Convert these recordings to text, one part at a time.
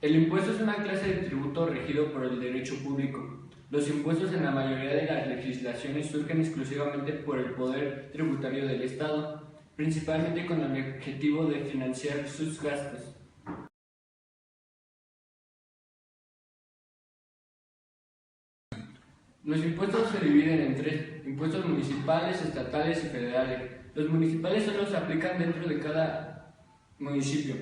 El impuesto es una clase de tributo regido por el derecho público. Los impuestos en la mayoría de las legislaciones surgen exclusivamente por el poder tributario del Estado, principalmente con el objetivo de financiar sus gastos. Los impuestos se dividen en tres: impuestos municipales, estatales y federales. Los municipales solo se aplican dentro de cada municipio.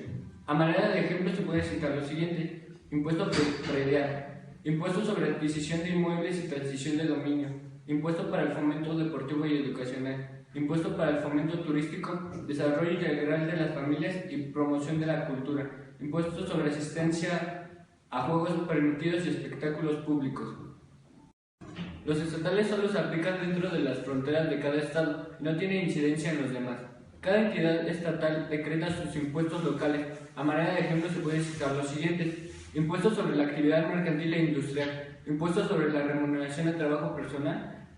A manera de ejemplo se puede citar lo siguiente: impuesto predial, impuesto sobre adquisición de inmuebles y transición de dominio, impuesto para el fomento deportivo y educacional, impuesto para el fomento turístico, desarrollo integral de las familias y promoción de la cultura, impuesto sobre asistencia a juegos permitidos y espectáculos públicos. Los estatales solo se aplican dentro de las fronteras de cada estado y no tienen incidencia en los demás. Cada entidad estatal decreta sus impuestos locales. A manera de ejemplo se puede citar los siguientes: impuestos sobre la actividad mercantil e industrial, impuestos sobre la remuneración de trabajo personal,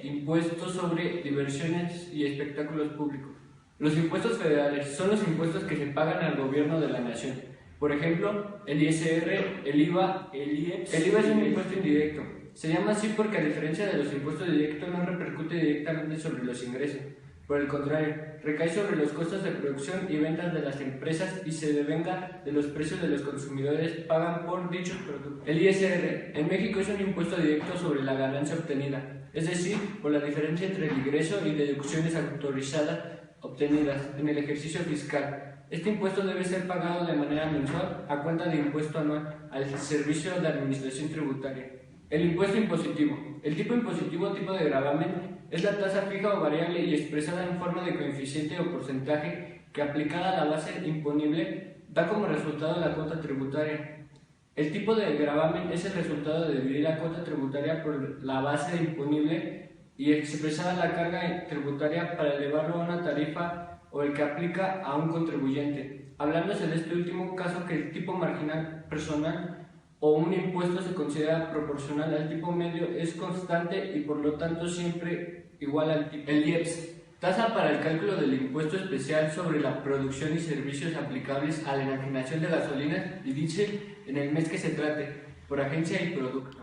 impuestos sobre diversiones y espectáculos públicos. Los impuestos federales son los impuestos que se pagan al gobierno de la nación. Por ejemplo, el ISR, el IVA, el IEPS. El IVA es un impuesto indirecto. Se llama así porque, a diferencia de los impuestos directos, no repercute directamente sobre los ingresos. Por el contrario, recae sobre los costos de producción y ventas de las empresas y se devenga de los precios de los consumidores pagan por dichos productos. El ISR en México es un impuesto directo sobre la ganancia obtenida, es decir, por la diferencia entre el ingreso y deducciones autorizadas obtenidas en el ejercicio fiscal. Este impuesto debe ser pagado de manera mensual a cuenta de impuesto anual al Servicio de Administración Tributaria. El impuesto impositivo. El tipo impositivo, tipo de gravamen, es la tasa fija o variable y expresada en forma de coeficiente o porcentaje que, aplicada a la base imponible, da como resultado la cuota tributaria. El tipo de gravamen es el resultado de dividir la cuota tributaria por la base imponible y expresada la carga tributaria para elevarlo a una tarifa o el que aplica a un contribuyente. Hablándose de este último caso, que el tipo marginal personal o un impuesto se considera proporcional al tipo medio, es constante y por lo tanto siempre igual al tipo. El IEPS, tasa para el cálculo del impuesto especial sobre la producción y servicios aplicables a la enajenación de gasolinas y diésel en el mes que se trate, por agencia y producto.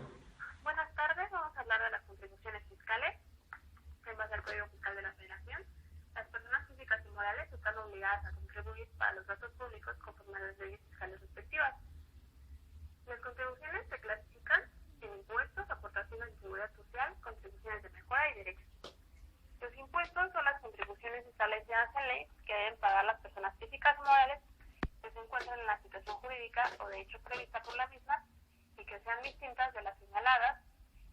Buenas tardes, vamos a hablar de las contribuciones fiscales en base al Código Fiscal de la Federación. Las personas físicas y morales están obligadas a contribuir para los gastos públicos conforme a las leyes fiscales respectivas. Las contribuciones se clasifican en impuestos, aportaciones de seguridad social, contribuciones de mejora y derechos. Los impuestos son las contribuciones establecidas en ley que deben pagar las personas físicas y morales que se encuentran en la situación jurídica o de hecho prevista por la misma y que sean distintas de las señaladas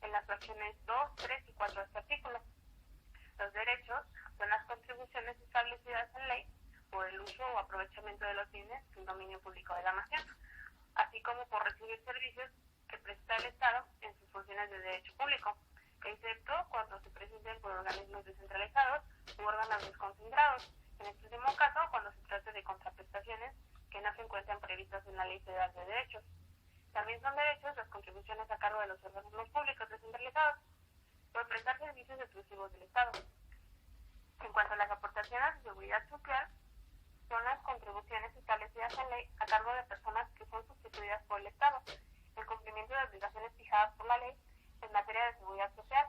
en las fracciones 2, 3 y 4 de este artículo. Los derechos son las contribuciones establecidas en ley por el uso o aprovechamiento de los bienes del dominio público de la nación, así como por recibir servicios que presta el Estado en sus funciones de derecho público, excepto cuando se presenten por organismos descentralizados u órganos desconcentrados, en este último caso cuando se trate de contraprestaciones que no se encuentran previstas en la Ley Federal de Derechos. También son derechos las contribuciones a cargo de los organismos públicos descentralizados por prestar servicios exclusivos del Estado. En cuanto a las aportaciones de seguridad social, son las contribuciones establecidas en ley a cargo de personas que son sustituidas por el Estado, en cumplimiento de obligaciones fijadas por la ley en materia de seguridad social,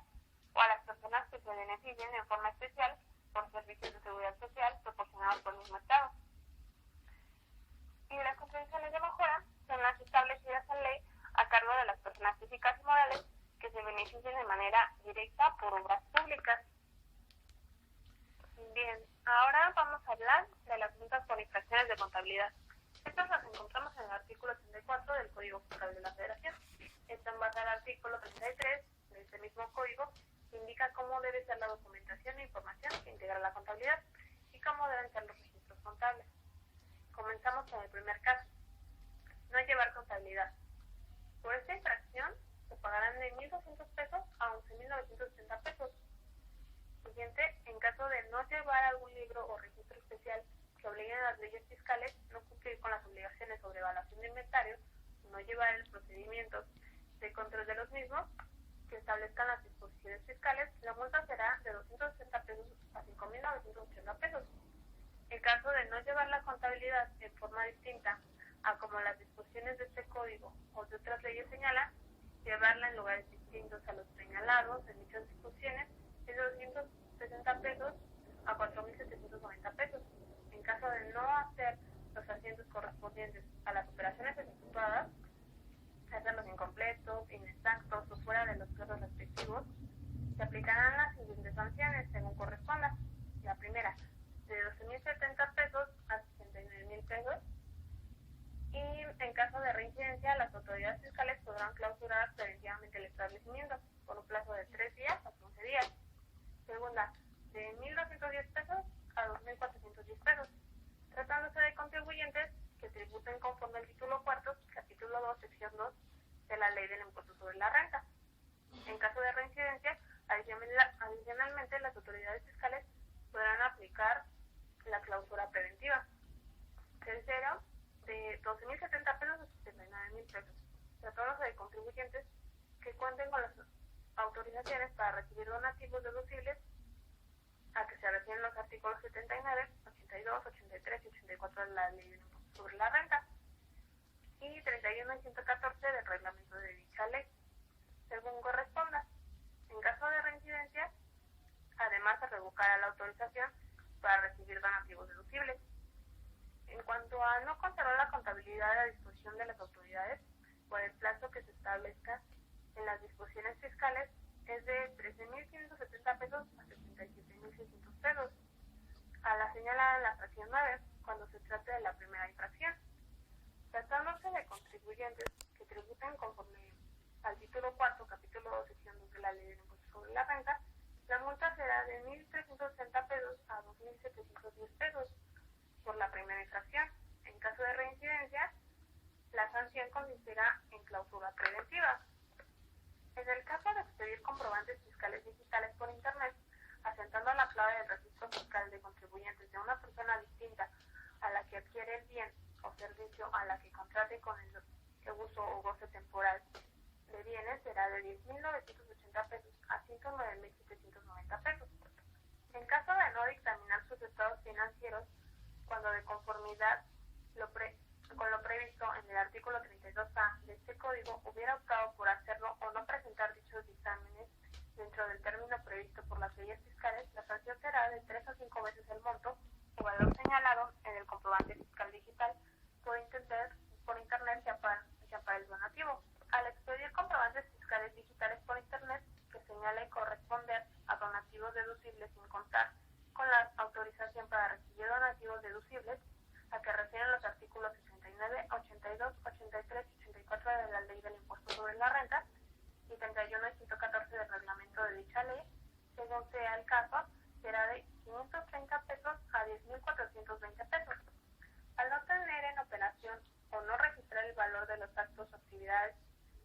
o a las personas que se beneficien en forma especial por servicios de seguridad social proporcionados por el mismo Estado. Y las contribuciones de mejora son las establecidas en ley a cargo de las personas físicas y morales que se beneficien de manera directa por obras públicas. Bien, ahora vamos a hablar de las multas por infracciones de contabilidad. Estas las encontramos en el artículo 34 del Código Fiscal de la Federación. Esta en base al artículo 33 de este mismo código indica cómo debe ser la documentación e información que integra la contabilidad y cómo deben ser los registros contables. Comenzamos con el primer caso: no llevar contabilidad. Por esta infracción se pagarán de 1.200 pesos a 11.980 pesos. Siguiente, en caso de no llevar algún libro o registro especial que obliguen a las leyes fiscales, no cumplir con las obligaciones sobre evaluación de inventario, no llevar el procedimiento de control de los mismos que establezcan las disposiciones fiscales, la multa será de 260 pesos a 5.980 pesos. En caso de no llevar la contabilidad en forma distinta a como las disposiciones de este código o de otras leyes señalan, llevarla en lugares distintos a los señalados en dichas disposiciones es de 260 pesos a 4.790 pesos. En caso de no hacer los asientos correspondientes a las operaciones efectuadas, hacerlos incompletos, inexactos o fuera de los plazos respectivos, se aplicarán las siguientes sanciones según corresponda. La primera, de 12.070 pesos a 69.000 pesos. Y en caso de reincidencia, las autoridades fiscales podrán clausurar preventivamente el establecimiento por un plazo de 3 días a 15 días. Segunda, de 1.210 pesos a 2.410 pesos, tratándose de contribuyentes que tributen conforme al título cuarto, capítulo 2, sección 2 de la Ley del Impuesto sobre la Renta. En caso de reincidencia, adicionalmente las autoridades fiscales podrán aplicar la clausura preventiva. Tercero, de 12.070 pesos a 79.000 pesos, tratándose de contribuyentes que cuenten con las autorizaciones para recibir donativos deducibles a que se refieren los artículos 79, 82, 83 y 84 de la Ley del Impuesto sobre la Renta y 31 y 114 del reglamento de dicha ley, según corresponda. En caso de reincidencia, además se revocará la autorización para recibir donativos deducibles. En cuanto a no conservar la contabilidad a disposición de las autoridades por el plazo que se establezca en las disposiciones fiscales, es de 13.570 pesos a 77.600 pesos, a la señalada en la fracción 9, cuando se trate de la primera infracción. Tratándose de contribuyentes que tributen conforme al título 4, capítulo 2, sección 2 de la Ley del Impuesto sobre la Renta, la multa será de 1.360 pesos a 2.710 pesos por la primera infracción. En caso de reincidencia, la sanción consistirá en clausura preventiva. En el caso de expedir comprobantes fiscales digitales por Internet, asentando la clave del registro fiscal de contribuyentes de una persona distinta a la que adquiere el bien o servicio a la que contrate con el uso o goce temporal de bienes, será de 10.980 pesos a 109.790 pesos. En caso de no dictaminar sus estados financieros, cuando de conformidad con lo previsto en el artículo 32A de este código hubiera optado por hacerlo o no presentar dichos dictámenes dentro del término previsto por las leyes fiscales, la sanción será de 3 a 5 veces el monto o valor señalado en el comprobante fiscal digital por internet ya para el donativo. Al expedir comprobantes fiscales digitales por Internet que señale corresponder a donativos deducibles sin contar con la autorización para recibir donativos deducibles a que refieren los artículos 69, 82, 83 y 84 de la Ley del Impuesto sobre la Renta y 31 y 114 del reglamento de dicha ley, según sea el caso, será de 530 pesos a 10.420 pesos. Al no tener en operación o no registrar el valor de los actos o actividades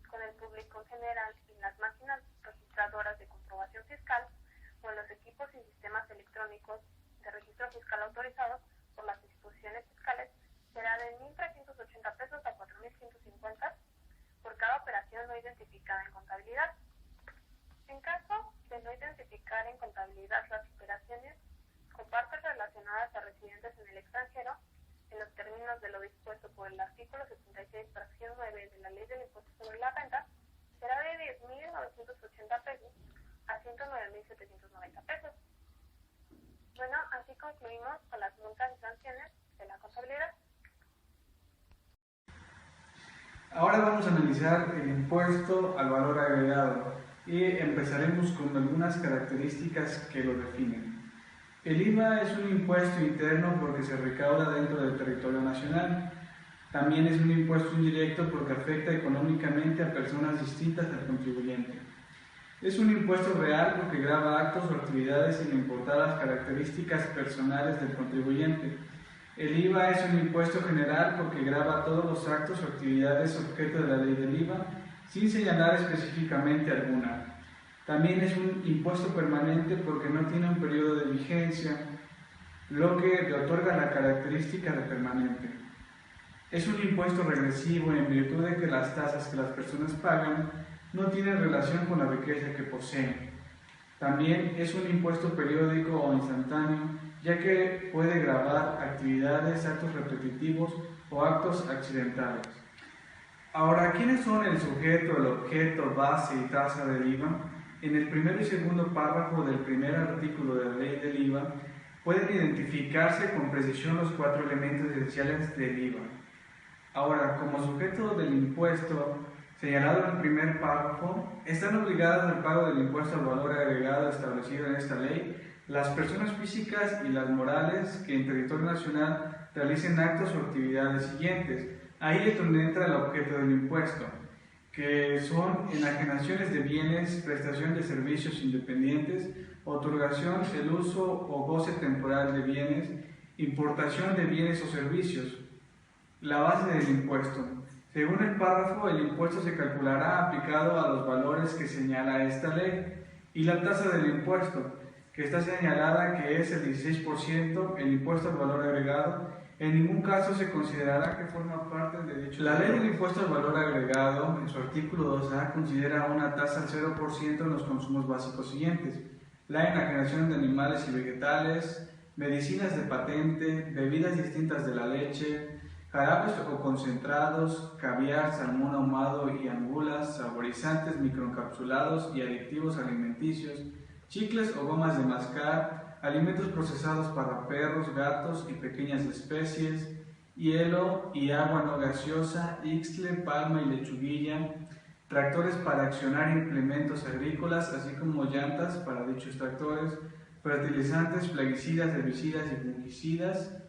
con el público en general en las máquinas registradoras de comprobación fiscal o en los equipos y sistemas electrónicos de registro fiscal autorizados por las disposiciones fiscales, será de 1.380 pesos a 4.150 por cada operación no identificada en contabilidad. En caso de no identificar en contabilidad las operaciones con partes relacionadas a residentes en el extranjero, en los términos de lo dispuesto por el artículo 76, fracción 9 de la Ley del Impuesto sobre la Renta, será de 10.980 pesos a 109.790 pesos. Bueno, así concluimos con las multas y sanciones de la contabilidad. Ahora vamos a analizar el impuesto al valor agregado y empezaremos con algunas características que lo definen. El IVA es un impuesto interno porque se recauda dentro del territorio nacional. También es un impuesto indirecto porque afecta económicamente a personas distintas al contribuyente. Es un impuesto real porque grava actos o actividades sin importar las características personales del contribuyente. El IVA es un impuesto general porque grava todos los actos o actividades objeto de la ley del IVA sin señalar específicamente alguna. También es un impuesto permanente porque no tiene un periodo de vigencia, lo que le otorga la característica de permanente. Es un impuesto regresivo en virtud de que las tasas que las personas pagan no tienen relación con la riqueza que poseen. También es un impuesto periódico o instantáneo, ya que puede gravar actividades, actos repetitivos o actos accidentales. Ahora, ¿quiénes son el sujeto, el objeto, base y tasa del IVA? En el primero y segundo párrafo del primer artículo de la ley del IVA pueden identificarse con precisión los 4 elementos esenciales del IVA. Ahora, como sujeto del impuesto señalado en el primer párrafo, están obligadas al pago del impuesto al valor agregado establecido en esta ley las personas físicas y las morales que en territorio nacional realicen actos o actividades siguientes. Ahí es donde entra el objeto del impuesto, que son enajenaciones de bienes, prestación de servicios independientes, otorgación, el uso o goce temporal de bienes, importación de bienes o servicios. La base del impuesto. Según el párrafo, el impuesto se calculará aplicado a los valores que señala esta ley, y la tasa del impuesto, que está señalada que es el 16%, el impuesto al valor agregado. En ningún caso se considerará que forma parte de dicho. La ley del impuesto al valor agregado, en su artículo 2A, considera una tasa al 0% en los consumos básicos siguientes: la enajenación de animales y vegetales, medicinas de patente, bebidas distintas de la leche, jarabes o concentrados, caviar, salmón ahumado y angulas, saborizantes microencapsulados y aditivos alimenticios, chicles o gomas de mascar, alimentos procesados para perros, gatos y pequeñas especies, hielo y agua no gaseosa, ixtle, palma y lechuguilla, tractores para accionar implementos agrícolas, así como llantas para dichos tractores, fertilizantes, plaguicidas, herbicidas y fungicidas,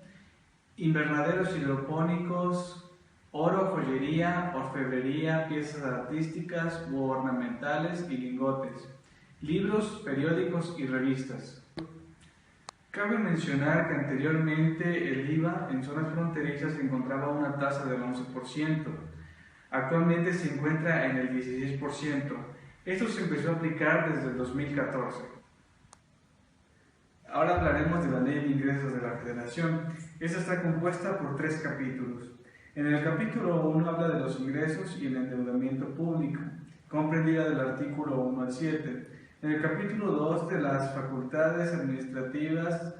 invernaderos hidropónicos, oro, joyería, orfebrería, piezas artísticas u ornamentales y lingotes, libros, periódicos y revistas. Cabe mencionar que anteriormente el IVA en zonas fronterizas encontraba una tasa del 11%. Actualmente se encuentra en el 16%. Esto se empezó a aplicar desde el 2014. Ahora hablaremos de la Ley de Ingresos de la Federación. Esta está compuesta por 3 capítulos. En el capítulo 1 habla de los ingresos y el endeudamiento público, comprendida del artículo 1 al 7. En el capítulo 2 de las facultades administrativas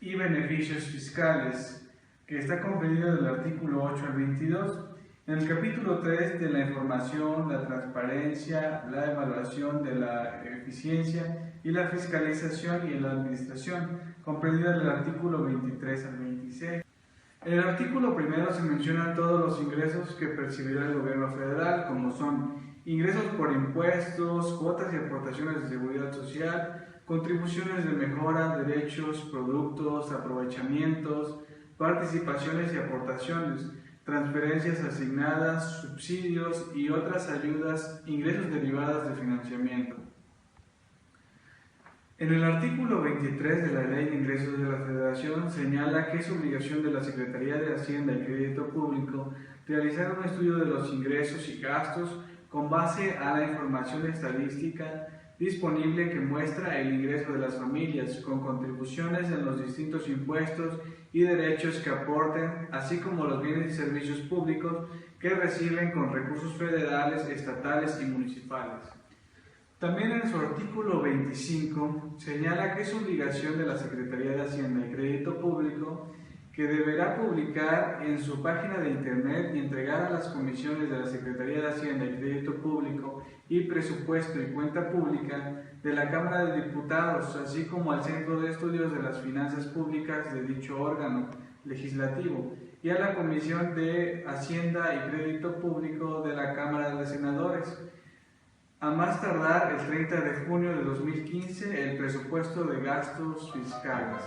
y beneficios fiscales, que está comprendido del artículo 8 al 22. En el capítulo 3 de la información, la transparencia, la evaluación de la eficiencia y la fiscalización y la administración, comprendido del artículo 23 al 26. En el artículo primero se mencionan todos los ingresos que percibirá el gobierno federal, como son ingresos por impuestos, cuotas y aportaciones de seguridad social, contribuciones de mejora, derechos, productos, aprovechamientos, participaciones y aportaciones, transferencias asignadas, subsidios y otras ayudas, ingresos derivados de financiamiento. En el artículo 23 de la Ley de Ingresos de la Federación señala que es obligación de la Secretaría de Hacienda y Crédito Público realizar un estudio de los ingresos y gastos con base a la información estadística disponible que muestra el ingreso de las familias, con contribuciones en los distintos impuestos y derechos que aporten, así como los bienes y servicios públicos que reciben con recursos federales, estatales y municipales. También en su artículo 25 señala que es obligación de la Secretaría de Hacienda y Crédito Público que deberá publicar en su página de internet y entregar a las comisiones de la Secretaría de Hacienda y Crédito Público y Presupuesto y Cuenta Pública de la Cámara de Diputados, así como al Centro de Estudios de las Finanzas Públicas de dicho órgano legislativo y a la Comisión de Hacienda y Crédito Público de la Cámara de Senadores, a más tardar el 30 de junio de 2015, el presupuesto de gastos fiscales.